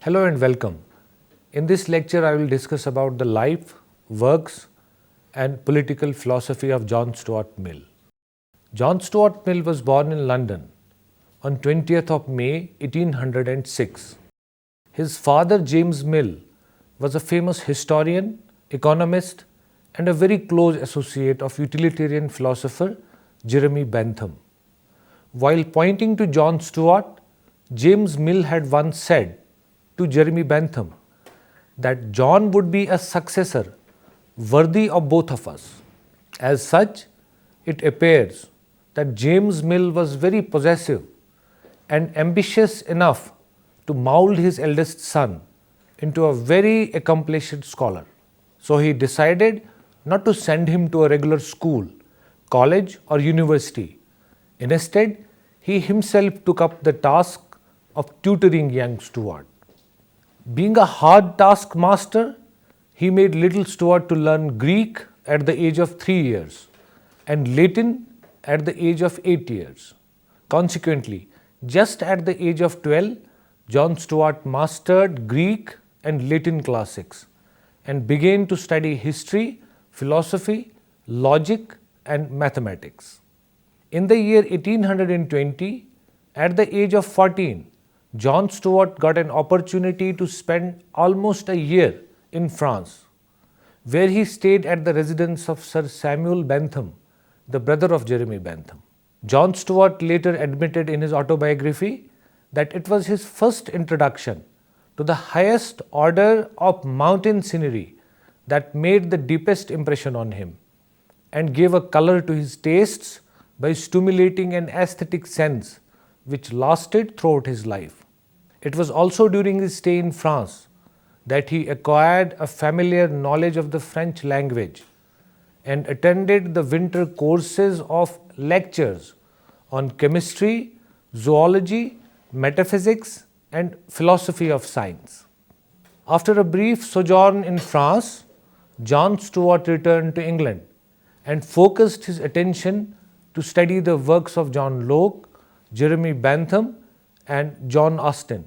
Hello and welcome. In this lecture, I will discuss about the life, works and political philosophy of John Stuart Mill. John Stuart Mill was born in London on 20th of May 1806. His father James Mill was a famous historian, economist and a very close associate of utilitarian philosopher Jeremy Bentham. While pointing to John Stuart, James Mill had once said to Jeremy Bentham that John would be a successor worthy of both of us. As such, it appears that James Mill was very possessive and ambitious enough to mould his eldest son into a very accomplished scholar. So he decided not to send him to a regular school, college or university. Instead, he himself took up the task of tutoring young Stuart. Being a hard taskmaster, he made little Stuart to learn Greek at the age of 3 years and Latin at the age of 8 years. Consequently, just at the age of 12, John Stuart mastered Greek and Latin classics and began to study history, philosophy, logic and mathematics. In the year 1820, at the age of 14, John Stuart got an opportunity to spend almost a year in France, where he stayed at the residence of Sir Samuel Bentham, the brother of Jeremy Bentham. John Stuart later admitted in his autobiography that it was his first introduction to the highest order of mountain scenery that made the deepest impression on him and gave a color to his tastes by stimulating an aesthetic sense which lasted throughout his life. It was also during his stay in France that he acquired a familiar knowledge of the French language and attended the winter courses of lectures on chemistry, zoology, metaphysics and philosophy of science. After a brief sojourn in France, John Stuart returned to England and focused his attention to study the works of John Locke, Jeremy Bentham and John Austin.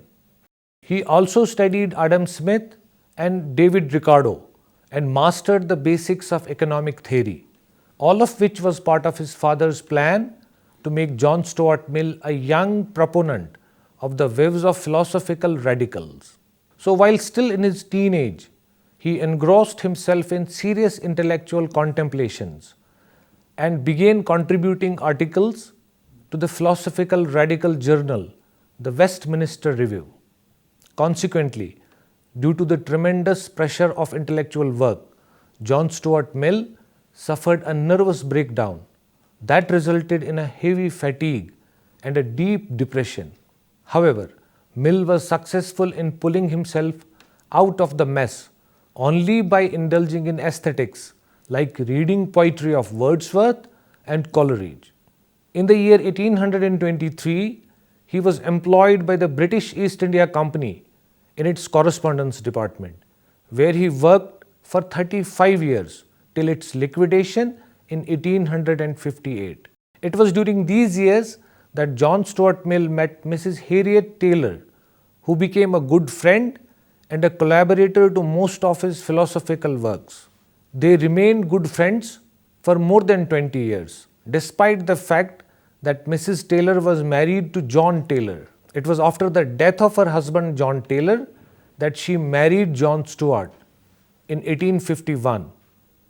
He also studied Adam Smith and David Ricardo and mastered the basics of economic theory, all of which was part of his father's plan to make John Stuart Mill a young proponent of the views of philosophical radicals. So while still in his teenage, he engrossed himself in serious intellectual contemplations and began contributing articles to the philosophical radical journal, the Westminster Review. Consequently, due to the tremendous pressure of intellectual work, John Stuart Mill suffered a nervous breakdown that resulted in a heavy fatigue and a deep depression. However, Mill was successful in pulling himself out of the mess only by indulging in aesthetics like reading poetry of Wordsworth and Coleridge. In the year 1823, he was employed by the British East India Company in its correspondence department, where he worked for 35 years till its liquidation in 1858. It was during these years that John Stuart Mill met Mrs. Harriet Taylor, who became a good friend and a collaborator to most of his philosophical works. They remained good friends for more than 20 years, despite the fact that Mrs. Taylor was married to John Taylor. It was after the death of her husband John Taylor that she married John Stuart in 1851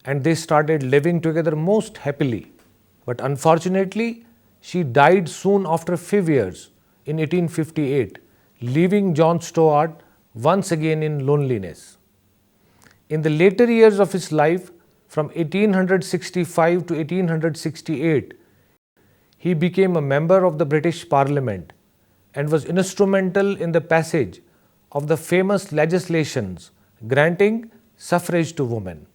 and they started living together most happily. But unfortunately, she died soon after 5 years in 1858, leaving John Stuart once again in loneliness. In the later years of his life, from 1865 to 1868, he became a member of the British Parliament and was instrumental in the passage of the famous legislations granting suffrage to women.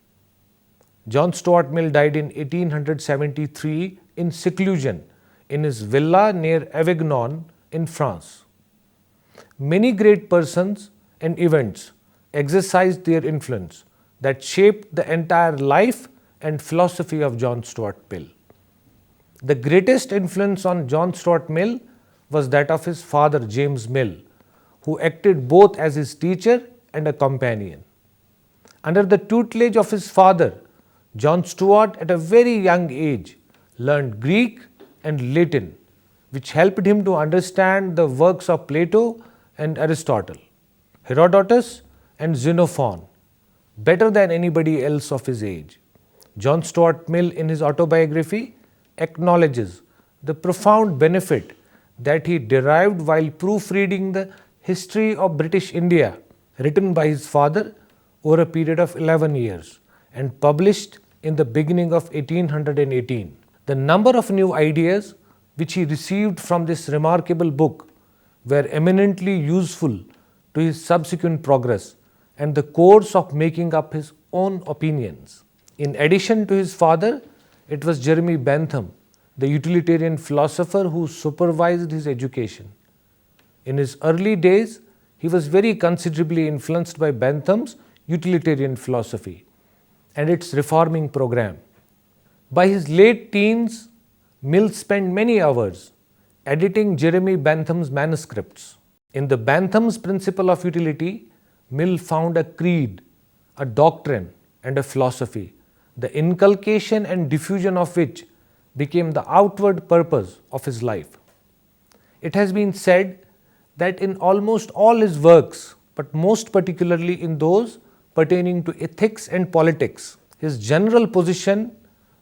John Stuart Mill died in 1873 in seclusion in his villa near Avignon in France. Many great persons and events exercised their influence that shaped the entire life and philosophy of John Stuart Mill. The greatest influence on John Stuart Mill was that of his father James Mill, who acted both as his teacher and a companion. Under the tutelage of his father, John Stuart, at a very young age, learned Greek and Latin, which helped him to understand the works of Plato and Aristotle, Herodotus and Xenophon better than anybody else of his age. John Stuart Mill, in his autobiography, acknowledges the profound benefit that he derived while proofreading the history of British India, written by his father over a period of 11 years and published in the beginning of 1818. The number of new ideas which he received from this remarkable book were eminently useful to his subsequent progress and the course of making up his own opinions. In addition to his father, it was Jeremy Bentham, the utilitarian philosopher, who supervised his education. In his early days, he was very considerably influenced by Bentham's utilitarian philosophy and its reforming program. By his late teens, Mill spent many hours editing Jeremy Bentham's manuscripts. In the Bentham's Principle of Utility, Mill found a creed, a doctrine, and a philosophy, the inculcation and diffusion of which became the outward purpose of his life. It has been said that in almost all his works, but most particularly in those pertaining to ethics and politics, his general position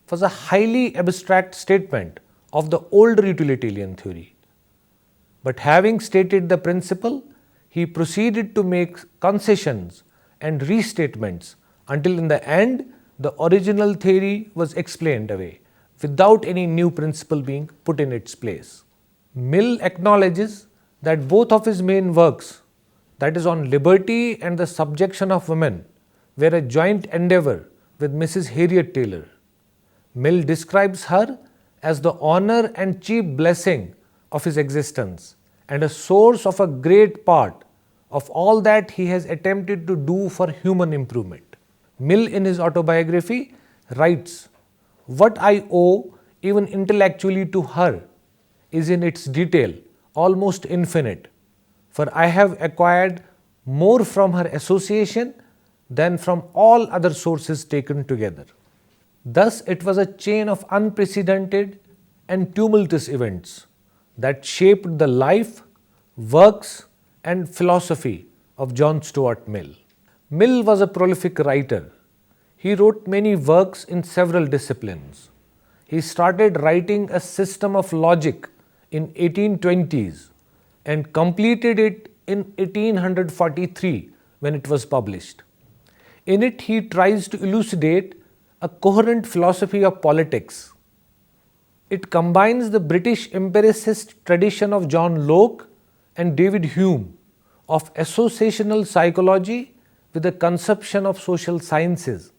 was a highly abstract statement of the older utilitarian theory. But having stated the principle, he proceeded to make concessions and restatements until in the end the original theory was explained away without any new principle being put in its place. Mill acknowledges that both of his main works, that is on liberty and the subjection of women, were a joint endeavour with Mrs. Harriet Taylor. Mill describes her as the honour and chief blessing of his existence and a source of a great part of all that he has attempted to do for human improvement. Mill, in his autobiography, writes, "What I owe even intellectually to her is in its detail almost infinite, for I have acquired more from her association than from all other sources taken together." Thus, it was a chain of unprecedented and tumultuous events that shaped the life, works, and philosophy of John Stuart Mill. Mill was a prolific writer. He wrote many works in several disciplines. He started writing a system of logic in 1820s and completed it in 1843 when it was published. In it, he tries to elucidate a coherent philosophy of politics. It combines the British empiricist tradition of John Locke and David Hume of associational psychology with the conception of social sciences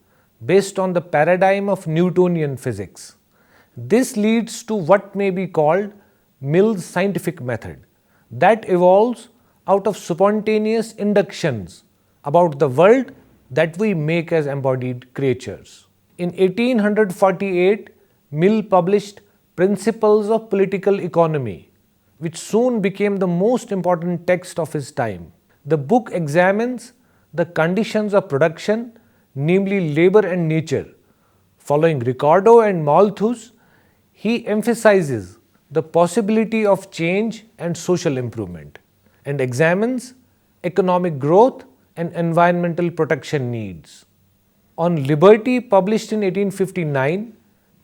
based on the paradigm of Newtonian physics. This leads to what may be called Mill's scientific method that evolves out of spontaneous inductions about the world that we make as embodied creatures. In 1848, Mill published Principles of Political Economy, which soon became the most important text of his time. The book examines the conditions of production, namely labor and nature. Following Ricardo and Malthus, he emphasizes the possibility of change and social improvement and examines economic growth and environmental protection needs. On Liberty, published in 1859,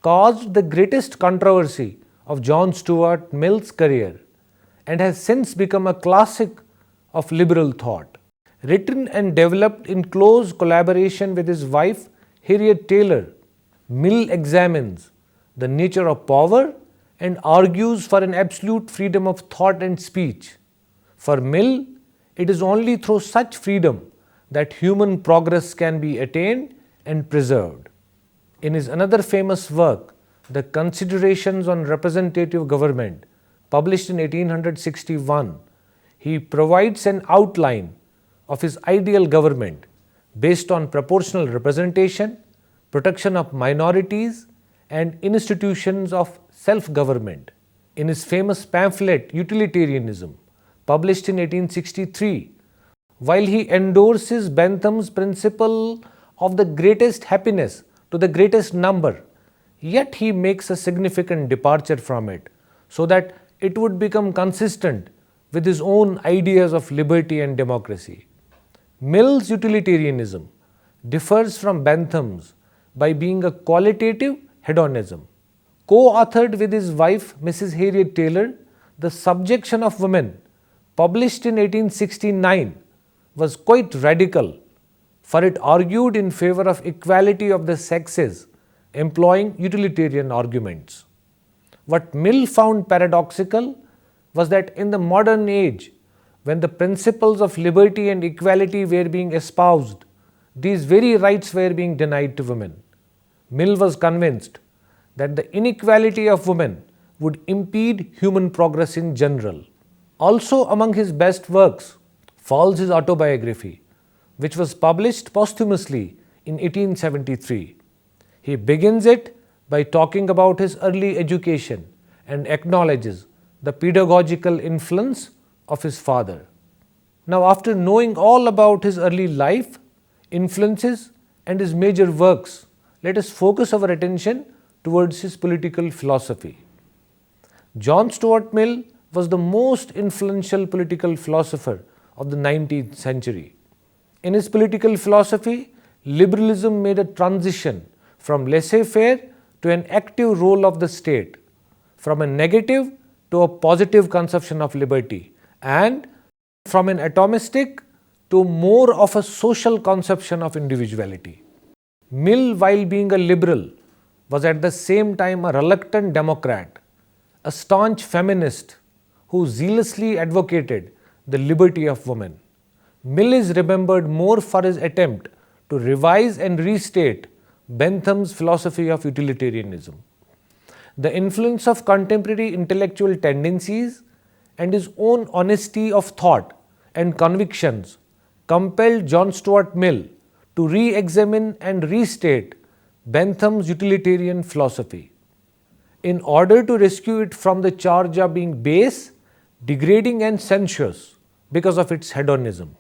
caused the greatest controversy of John Stuart Mill's career and has since become a classic of liberal thought. Written and developed in close collaboration with his wife Harriet Taylor, Mill examines the nature of power and argues for an absolute freedom of thought and speech. For Mill, it is only through such freedom that human progress can be attained and preserved. In his another famous work, The Considerations on Representative Government, published in 1861, he provides an outline of his ideal government based on proportional representation, protection of minorities, and institutions of self-government. In his famous pamphlet Utilitarianism, published in 1863, while he endorses Bentham's principle of the greatest happiness to the greatest number, yet he makes a significant departure from it so that it would become consistent with his own ideas of liberty and democracy. Mill's utilitarianism differs from Bentham's by being a qualitative hedonism. Co-authored with his wife Mrs. Harriet Taylor, The Subjection of Women, published in 1869, was quite radical, for it argued in favor of equality of the sexes, employing utilitarian arguments. What Mill found paradoxical was that in the modern age, when the principles of liberty and equality were being espoused, these very rights were being denied to women. Mill was convinced that the inequality of women would impede human progress in general. Also among his best works falls his autobiography, which was published posthumously in 1873. He begins it by talking about his early education and acknowledges the pedagogical influence of his father. Now, after knowing all about his early life, influences, and his major works, let us focus our attention towards his political philosophy. John Stuart Mill was the most influential political philosopher of the 19th century. In his political philosophy, liberalism made a transition from laissez-faire to an active role of the state, from a negative to a positive conception of liberty, and from an atomistic to more of a social conception of individuality. Mill, while being a liberal, was at the same time a reluctant democrat, a staunch feminist who zealously advocated the liberty of women. Mill is remembered more for his attempt to revise and restate Bentham's philosophy of utilitarianism. The influence of contemporary intellectual tendencies and his own honesty of thought and convictions compelled John Stuart Mill to re-examine and restate Bentham's utilitarian philosophy, in order to rescue it from the charge of being base, degrading and sensuous because of its hedonism.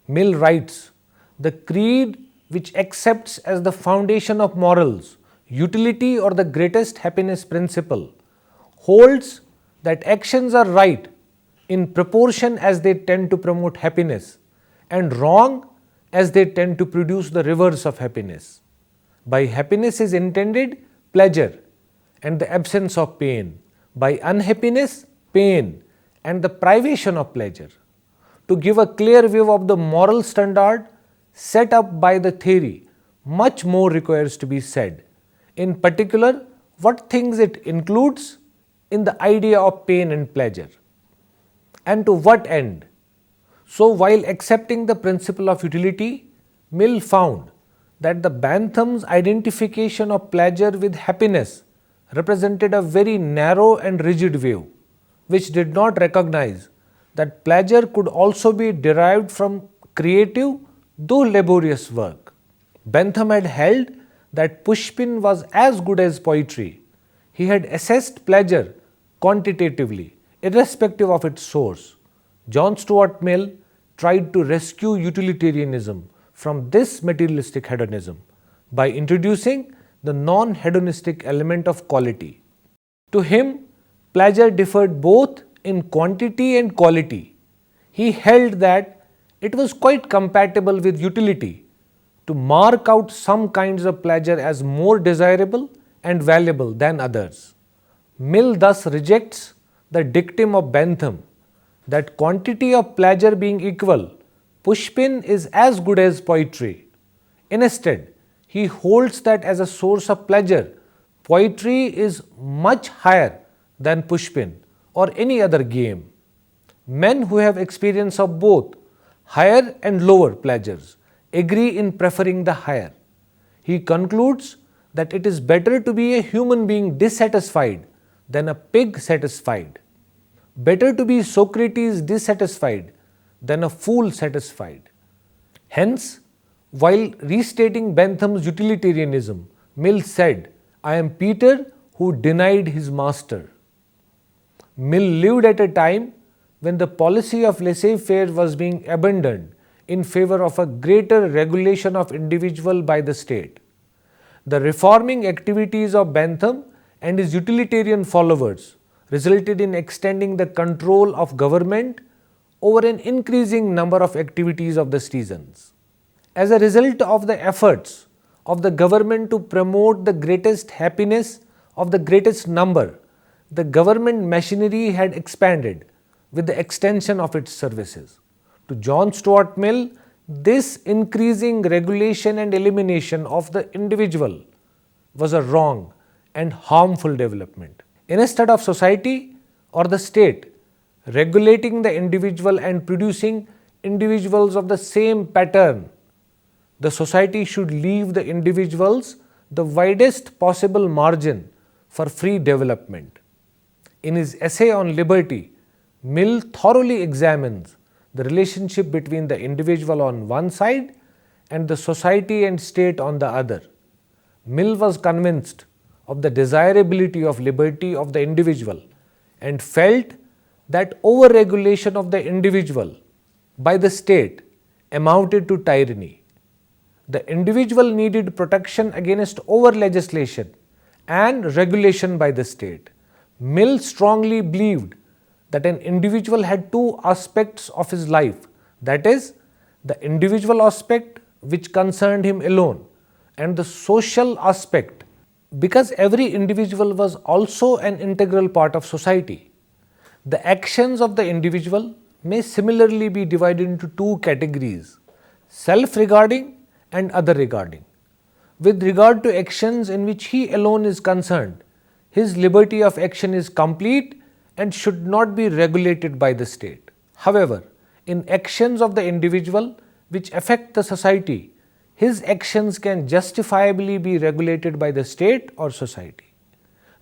Mill writes, "The creed which accepts as the foundation of morals utility or the greatest happiness principle holds that actions are right in proportion as they tend to promote happiness and wrong as they tend to produce the reverse of happiness. By happiness is intended pleasure and the absence of pain. By unhappiness, pain and the privation of pleasure." To give a clear view of the moral standard set up by the theory, much more requires to be said. In particular, what things it includes in the idea of pain and pleasure, and to what end. So, while accepting the principle of utility, Mill found that the Bentham's identification of pleasure with happiness represented a very narrow and rigid view, which did not recognize that pleasure could also be derived from creative though laborious work. Bentham had held that Pushpin was as good as poetry. He had assessed pleasure quantitatively, irrespective of its source. John Stuart Mill tried to rescue utilitarianism from this materialistic hedonism by introducing the non-hedonistic element of quality. To him, pleasure differed both in quantity and quality. He held that it was quite compatible with utility to mark out some kinds of pleasure as more desirable and valuable than others. Mill thus rejects the dictum of Bentham that quantity of pleasure being equal, Pushpin is as good as poetry. Instead, he holds that as a source of pleasure, poetry is much higher than Pushpin or any other game. Men who have experience of both higher and lower pleasures agree in preferring the higher. He concludes that it is better to be a human being dissatisfied than a pig satisfied. Better to be Socrates dissatisfied than a fool satisfied. Hence, while restating Bentham's utilitarianism, Mill said, "I am Peter who denied his master." Mill lived at a time when the policy of laissez-faire was being abandoned in favor of a greater regulation of individual by the state. The reforming activities of Bentham and his utilitarian followers resulted in extending the control of government over an increasing number of activities of the citizens. As a result of the efforts of the government to promote the greatest happiness of the greatest number, the government machinery had expanded with the extension of its services. To John Stuart Mill, this increasing regulation and elimination of the individual was a wrong and harmful development. Instead of society or the state regulating the individual and producing individuals of the same pattern, the society should leave the individuals the widest possible margin for free development. In his essay on liberty, Mill thoroughly examines the relationship between the individual on one side and the society and state on the other. Mill was convinced of the desirability of liberty of the individual and felt that over-regulation of the individual by the state amounted to tyranny. The individual needed protection against over-legislation and regulation by the state. Mill strongly believed that an individual had two aspects of his life, that is, the individual aspect which concerned him alone and the social aspect, because every individual was also an integral part of society. The actions of the individual may similarly be divided into two categories: self-regarding and other-regarding. With regard to actions in which he alone is concerned, his liberty of action is complete and should not be regulated by the state. However, in actions of the individual which affect the society, his actions can justifiably be regulated by the state or society.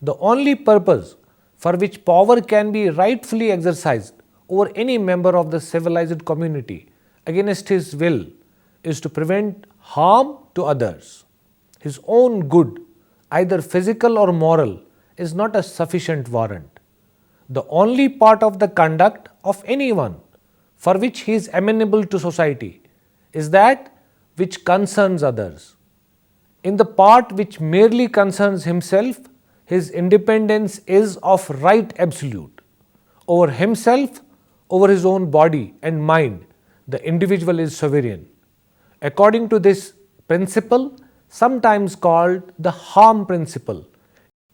The only purpose for which power can be rightfully exercised over any member of the civilized community against his will is to prevent harm to others. His own good, either physical or moral, is not a sufficient warrant. The only part of the conduct of anyone for which he is amenable to society is that which concerns others. In the part which merely concerns himself, his independence is of right absolute. Over himself, over his own body and mind, the individual is sovereign. According to this principle, sometimes called the harm principle,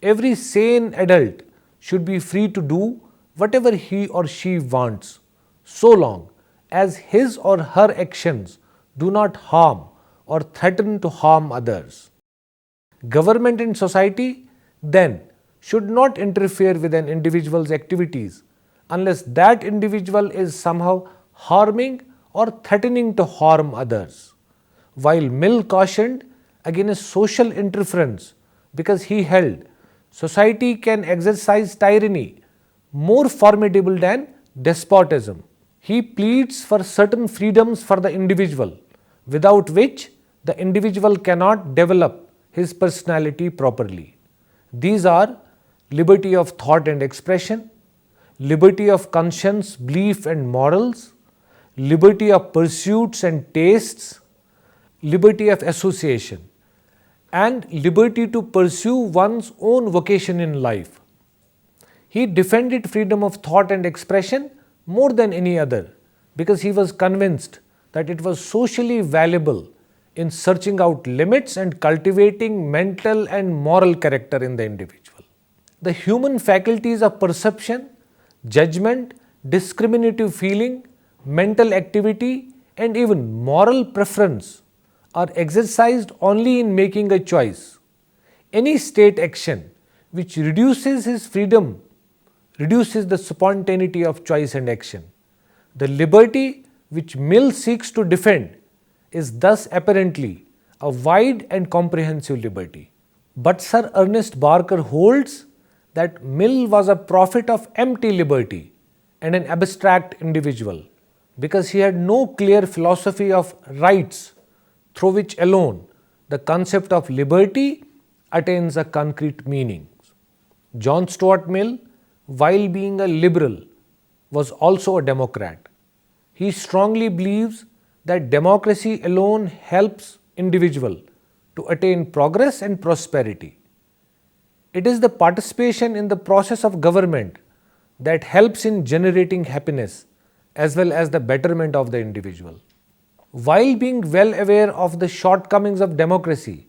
every sane adult should be free to do whatever he or she wants, so long as his or her actions do not harm or threaten to harm others. Government and society, then, should not interfere with an individual's activities unless that individual is somehow harming or threatening to harm others. While Mill cautioned against social interference because he held society can exercise tyranny more formidable than despotism, he pleads for certain freedoms for the individual, without which the individual cannot develop his personality properly. These are liberty of thought and expression, liberty of conscience, belief and morals, liberty of pursuits and tastes, liberty of association, and liberty to pursue one's own vocation in life. He defended freedom of thought and expression more than any other because he was convinced that it was socially valuable in searching out limits and cultivating mental and moral character in the individual. The human faculties of perception, judgment, discriminative feeling, mental activity, and even moral preference are exercised only in making a choice. Any state action which reduces his freedom reduces the spontaneity of choice and action. The liberty which Mill seeks to defend is thus apparently a wide and comprehensive liberty. But Sir Ernest Barker holds that Mill was a prophet of empty liberty and an abstract individual because he had no clear philosophy of rights through which alone the concept of liberty attains a concrete meaning. John Stuart Mill, while being a liberal, was also a Democrat. He strongly believes that democracy alone helps individual to attain progress and prosperity. It is the participation in the process of government that helps in generating happiness as well as the betterment of the individual. While being well aware of the shortcomings of democracy,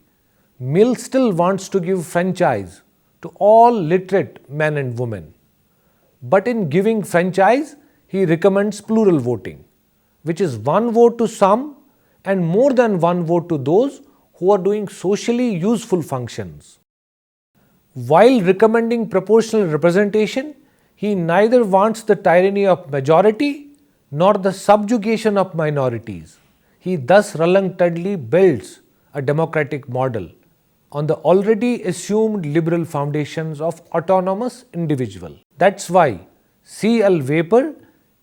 Mill still wants to give franchise to all literate men and women. But in giving franchise, he recommends plural voting, which is one vote to some and more than one vote to those who are doing socially useful functions. While recommending proportional representation, he neither wants the tyranny of majority nor the subjugation of minorities. He thus reluctantly builds a democratic model on the already assumed liberal foundations of autonomous individual. That's why C.L. Vapor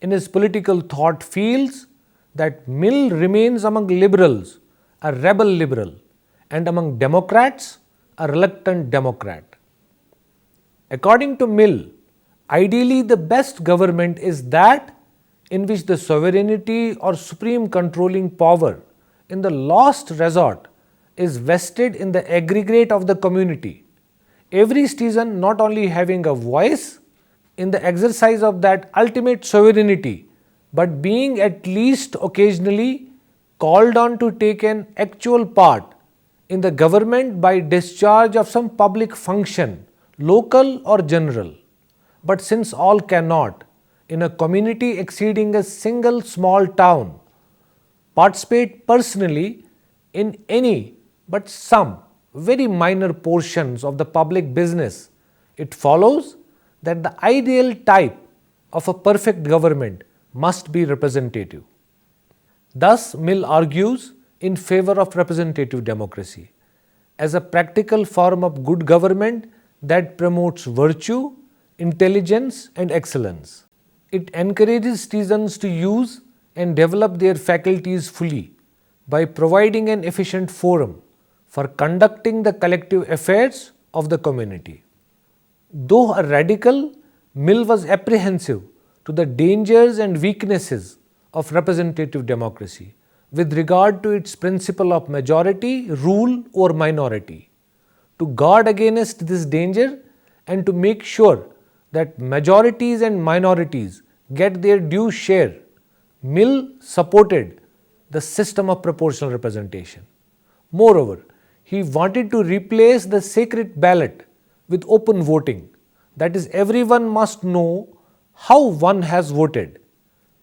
in his political thought feels that Mill remains among liberals a rebel liberal and among Democrats a reluctant Democrat. According to Mill, ideally the best government is that in which the sovereignty or supreme controlling power in the last resort is vested in the aggregate of the community, every citizen not only having a voice in the exercise of that ultimate sovereignty, but being at least occasionally called on to take an actual part in the government by discharge of some public function, local or general. But since all cannot, in a community exceeding a single small town, participate personally in any but some very minor portions of the public business, it follows that the ideal type of a perfect government must be representative. Thus, Mill argues in favor of representative democracy as a practical form of good government that promotes virtue, intelligence, and excellence. It encourages citizens to use and develop their faculties fully by providing an efficient forum for conducting the collective affairs of the community. Though a radical, Mill was apprehensive to the dangers and weaknesses of representative democracy with regard to its principle of majority rule over minority. To guard against this danger and to make sure that majorities and minorities get their due share, Mill supported the system of proportional representation. Moreover, he wanted to replace the sacred ballot with open voting, that is, everyone must know how one has voted.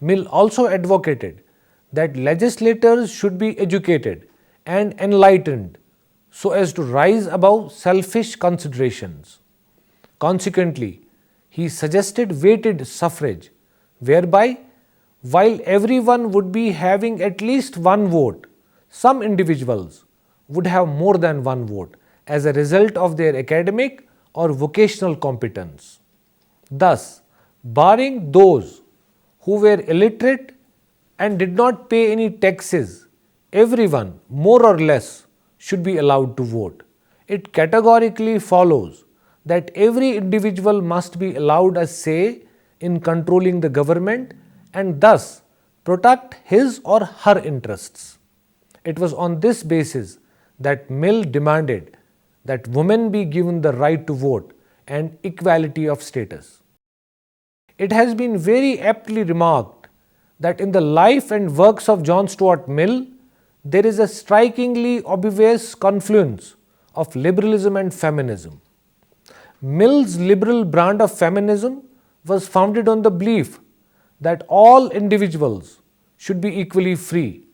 Mill also advocated that legislators should be educated and enlightened so as to rise above selfish considerations. Consequently, he suggested weighted suffrage, whereby while everyone would be having at least one vote, some individuals would have more than one vote as a result of their academic or vocational competence. Thus, barring those who were illiterate and did not pay any taxes, everyone, more or less, should be allowed to vote. It categorically follows that every individual must be allowed a say in controlling the government and thus protect his or her interests. It was on this basis that Mill demanded that women be given the right to vote and equality of status. It has been very aptly remarked that in the life and works of John Stuart Mill, there is a strikingly obvious confluence of liberalism and feminism. Mill's liberal brand of feminism was founded on the belief that all individuals should be equally free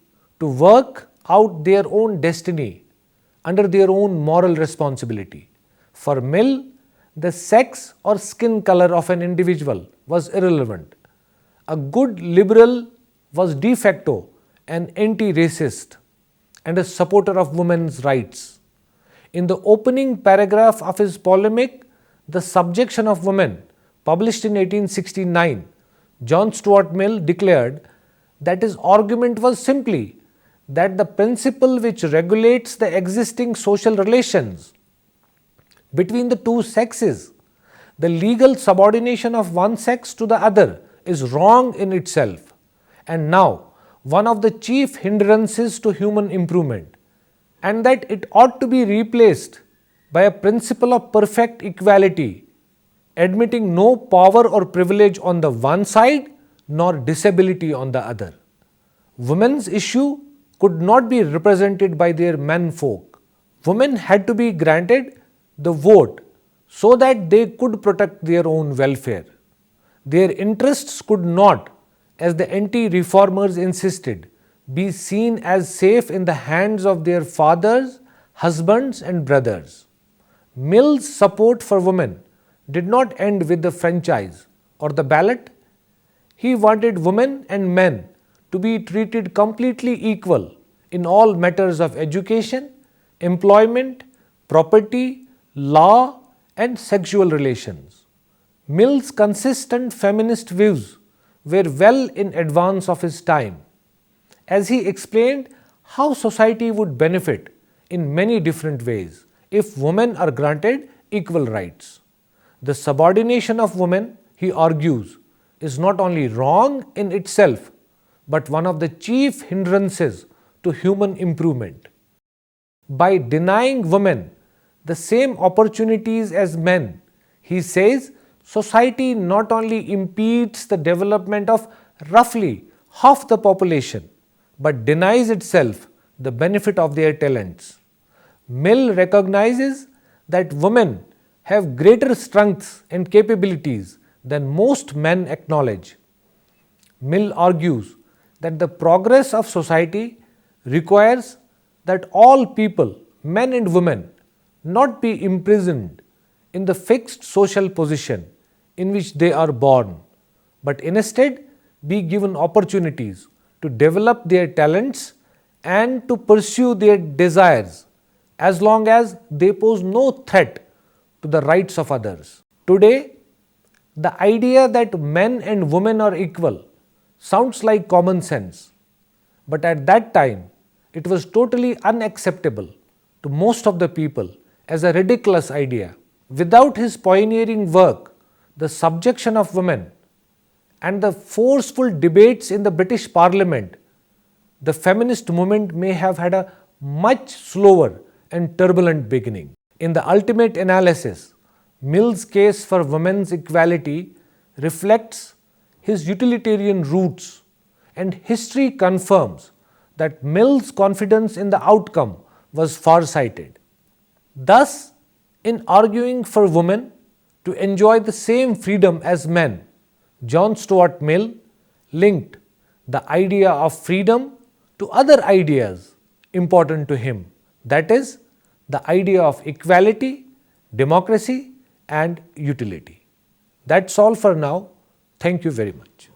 to work out their own destiny under their own moral responsibility. For Mill, the sex or skin color of an individual was irrelevant. A good liberal was de facto an anti-racist and a supporter of women's rights. In the opening paragraph of his polemic, The Subjection of Women, published in 1869, John Stuart Mill declared that his argument was simply that the principle which regulates the existing social relations between the two sexes, the legal subordination of one sex to the other is wrong in itself and now one of the chief hindrances to human improvement, and that it ought to be replaced by a principle of perfect equality, admitting no power or privilege on the one side nor disability on the other. Women's issue could not be represented by their menfolk. Women had to be granted the vote so that they could protect their own welfare. Their interests could not, as the anti-reformers insisted, be seen as safe in the hands of their fathers, husbands and brothers. Mill's support for women did not end with the franchise or the ballot. He wanted women and men to be treated completely equal in all matters of education, employment, property, law and sexual relations. Mill's consistent feminist views were well in advance of his time, as he explained how society would benefit in many different ways if women are granted equal rights. The subordination of women, he argues, is not only wrong in itself, but one of the chief hindrances to human improvement. By denying women the same opportunities as men, he says society not only impedes the development of roughly half the population, but denies itself the benefit of their talents. Mill recognizes that women have greater strengths and capabilities than most men acknowledge. Mill argues that the progress of society requires that all people, men and women, not be imprisoned in the fixed social position in which they are born, but instead be given opportunities to develop their talents and to pursue their desires as long as they pose no threat to the rights of others. Today, the idea that men and women are equal sounds like common sense, but at that time it was totally unacceptable to most of the people as a ridiculous idea. Without his pioneering work, the subjection of women and the forceful debates in the British Parliament, the feminist movement may have had a much slower and turbulent beginning. In the ultimate analysis, Mill's case for women's equality reflects his utilitarian roots, and history confirms that Mill's confidence in the outcome was far-sighted. Thus, in arguing for women to enjoy the same freedom as men, John Stuart Mill linked the idea of freedom to other ideas important to him, that is, the idea of equality, democracy and utility. That's all for now. Thank you very much.